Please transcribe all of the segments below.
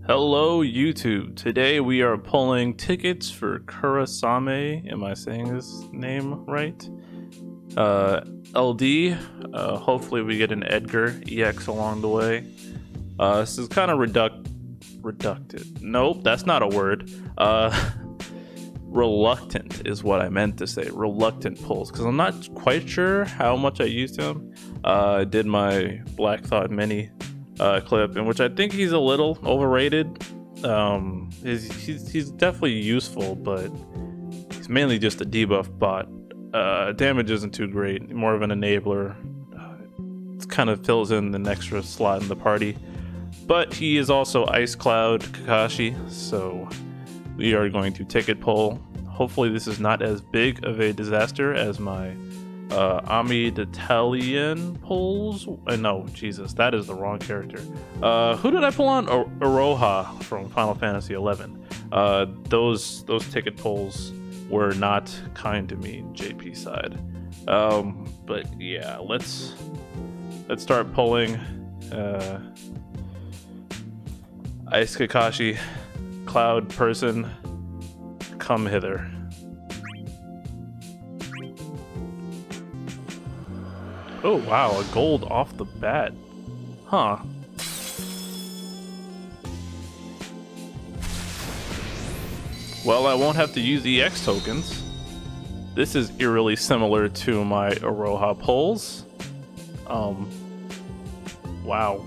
Hello YouTube. Today we are pulling tickets for Kurasame. Am I saying his name right? LD. Hopefully we get an Edgar EX along the way. This is kind of reducted. Nope, that's not a word. Reluctant is what I meant to say. Reluctant pulls, because I'm not quite sure how much I used him. I did my Black Thought Mini clip, in which I think he's a little overrated. He's definitely useful, but he's mainly just a debuff bot. Damage isn't too great, more of an enabler. It kind of fills in an extra slot in the party. But he is also Ice Cloud Kakashi, so we are going to ticket pull. Hopefully this is not as big of a disaster as my Italian pulls. No, Jesus, that is the wrong character. Who did I pull on? Aroha from Final Fantasy XI. Those ticket pulls were not kind to me, JP side. But yeah, let's start pulling. Ice Kakashi, Cloud person, come hither. Oh wow, a gold off the bat. Huh. Well, I won't have to use EX tokens. This is eerily similar to my Aroha pulls. Wow.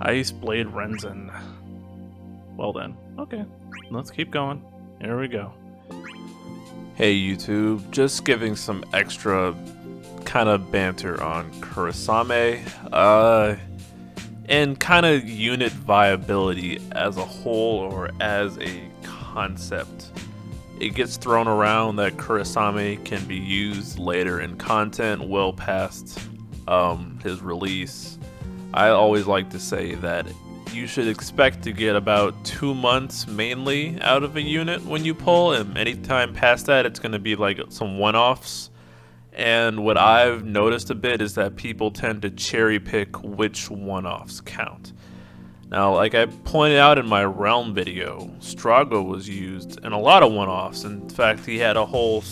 Ice Blade Renzen. Well then, okay, let's keep going. Here we go. Hey YouTube, just giving some extra kind of banter on Kurasame, and kind of unit viability as a whole or as a concept. It gets thrown around that Kurasame can be used later in content well past his release. I always like to say that you should expect to get about 2 months mainly out of a unit when you pull, and anytime past that it's going to be like some one-offs. And what I've noticed a bit is that people tend to cherry pick which one-offs count. Now, like I pointed out in my Realm video, Strago was used in a lot of one-offs. In fact, he had a whole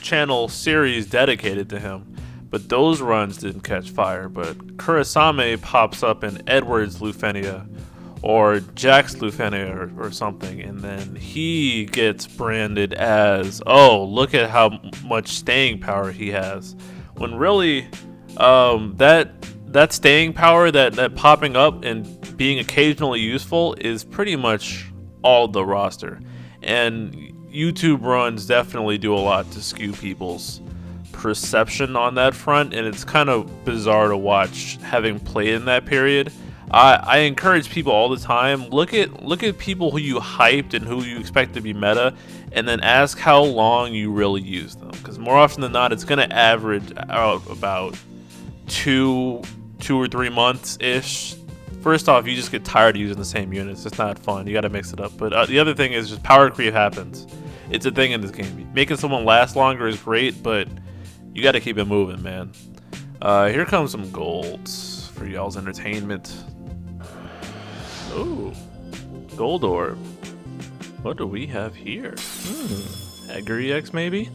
channel series dedicated to him. But those runs didn't catch fire. But Kurasame pops up in Edward's Lufenia or Jack's Lufenia or something, and then he gets branded as, oh, look at how much staying power he has. When really, that staying power, that popping up and being occasionally useful is pretty much all the roster. And YouTube runs definitely do a lot to skew people's perception on that front, and it's kind of bizarre to watch having played in that period. I encourage people all the time, look at people who you hyped and who you expect to be meta, and then ask how long you really use them, because more often than not it's going to average out about 2 or 3 months ish. First off, you just get tired of using the same units. It's not fun. You got to mix it up. But the other thing is just power creep happens. It's a thing in this game. Making someone last longer is great, but you got to keep it moving, man. Here comes some golds for y'all's entertainment. Ooh, gold orb. What do we have here? Edgar EX maybe?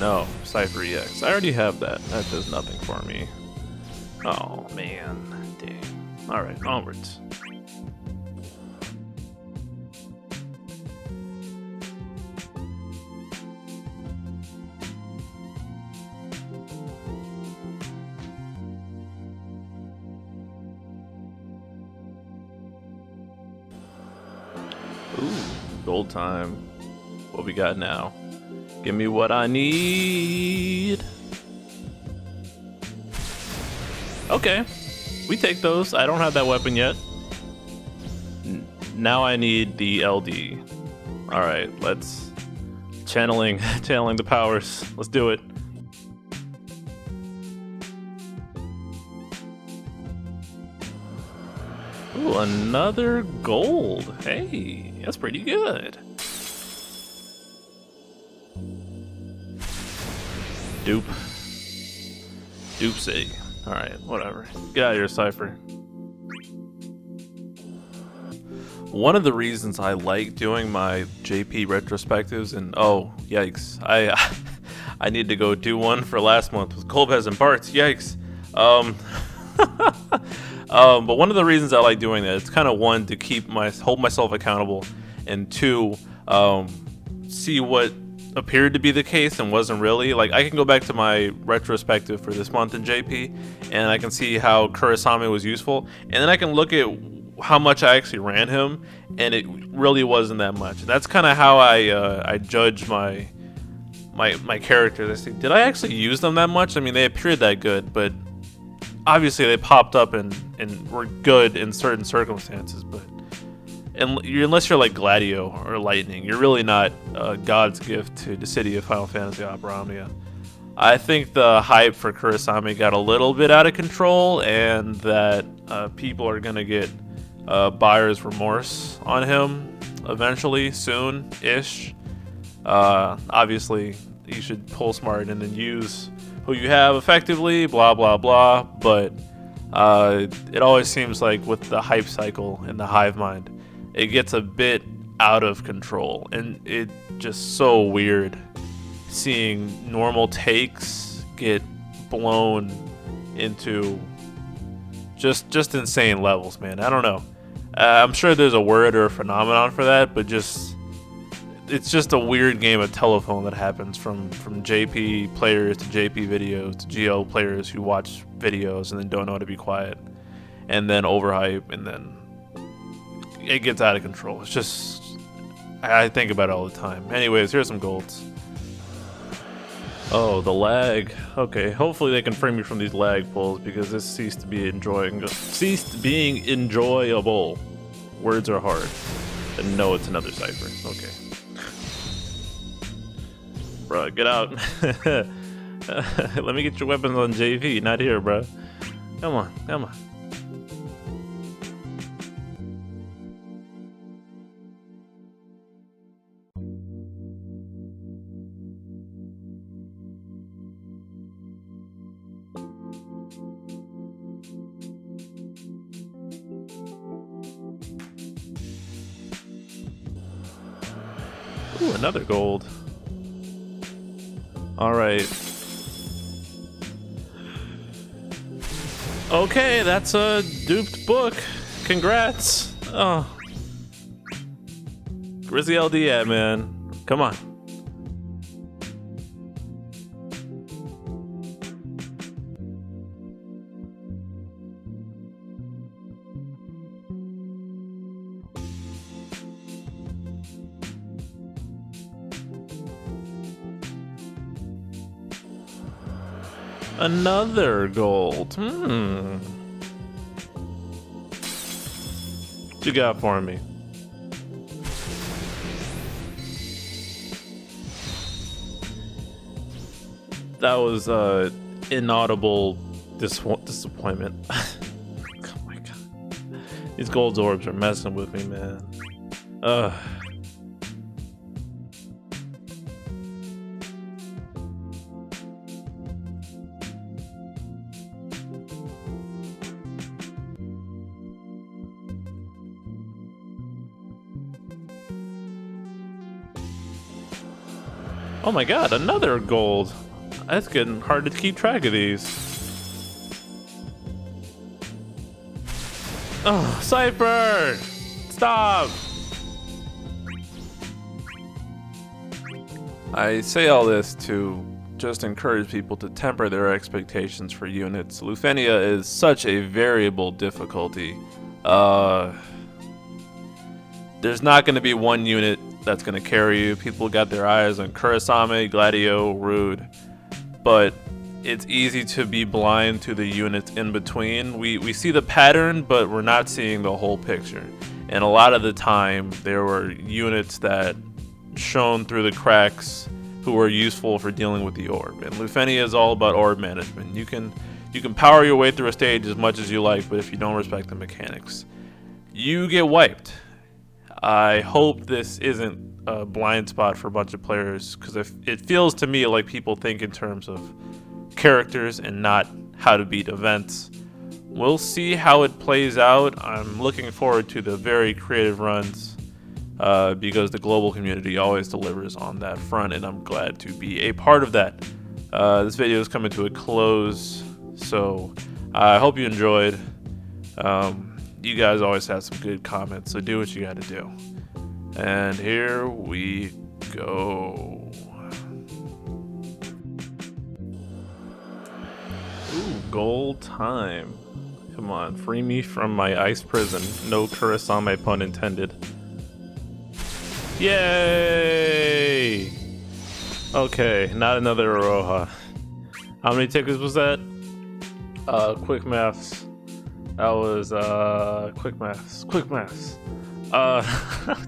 No, Cypher EX. I already have that. That does nothing for me. Oh man, dang. Alright, onwards. Ooh, gold time. What we got now? Give me what I need. Okay, we take those. I don't have that weapon yet. Now I need the LD. All right, let's channeling the powers. Let's do it. Ooh, another gold. Hey, that's pretty good. Dupe. Doopsie. Alright, whatever. Get out of here, Cypher. One of the reasons I like doing my JP retrospectives, and oh, yikes, I need to go do one for last month with Golbez and Bartz, yikes. But one of the reasons I like doing that, it's kind of one, to hold myself accountable, and two, see what appeared to be the case and wasn't really. Like, I can go back to my retrospective for this month in JP, and I can see how Kurasame was useful, and then I can look at how much I actually ran him, and it really wasn't that much. And that's kind of how I judge my characters. I say, did I actually use them that much? I mean, they appeared that good, but obviously they popped up and were good in certain circumstances, but unless you're like Gladio or Lightning, you're really not God's gift to the city of Final Fantasy Opera Omnia. I think the hype for Kurasame got a little bit out of control, and that people are going to get buyer's remorse on him eventually, soon-ish. Obviously, you should pull smart and then use who you have effectively, blah, blah, blah, but it always seems like with the hype cycle in the hive mind, it gets a bit out of control, and it just so weird seeing normal takes get blown into just insane levels, man. I don't know. I'm sure there's a word or a phenomenon for that, but it's just a weird game of telephone that happens from JP players to JP videos to GL players who watch videos and then don't know how to be quiet, and then overhype, and then it gets out of control. It's just, I think about it all the time. Anyways, here's some golds. Oh, the lag. Okay, hopefully they can free me from these lag pulls, because this ceased being enjoyable. Words are hard. And no, it's another cipher. Okay. Bruh, get out. Let me get your weapons on JV, not here, bruh. Come on, come on. Ooh, another gold. Alright. Okay, that's a duped book. Congrats. Oh. Where's the LD at, man? Come on. Another gold. What you got for me? That was inaudible disappointment. Oh my god. These gold orbs are messing with me, man. Ugh. Oh my god, another gold. That's getting hard to keep track of these. Oh, Cypher! Stop! I say all this to just encourage people to temper their expectations for units. Lufenia is such a variable difficulty. There's not going to be one unit that's going to carry you. People got their eyes on Kurasame, Gladio, Rude, but it's easy to be blind to the units in between. We see the pattern, but we're not seeing the whole picture. And a lot of the time, there were units that shone through the cracks who were useful for dealing with the orb. And Lufenia is all about orb management. You can power your way through a stage as much as you like, but if you don't respect the mechanics, you get wiped. I hope this isn't a blind spot for a bunch of players, because it feels to me like people think in terms of characters and not how to beat events. We'll see how it plays out. I'm looking forward to the very creative runs because the global community always delivers on that front, and I'm glad to be a part of that. This video is coming to a close, so I hope you enjoyed. You guys always have some good comments, so do what you gotta do. And here we go. Ooh, goal time. Come on, free me from my ice prison. No Kurasame pun intended. Yay! Okay, not another Aroha. How many tickets was that? Quick maths. That was, quick maths.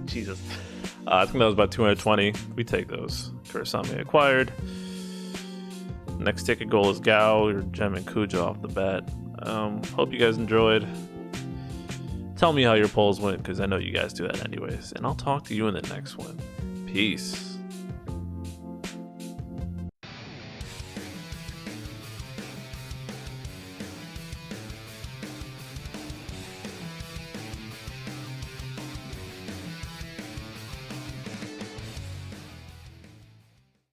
Jesus. I think that was about 220. We take those. Kurasame acquired. Next ticket goal is Gao or Gem and Kuja off the bat. Hope you guys enjoyed. Tell me how your polls went, because I know you guys do that anyways. And I'll talk to you in the next one. Peace.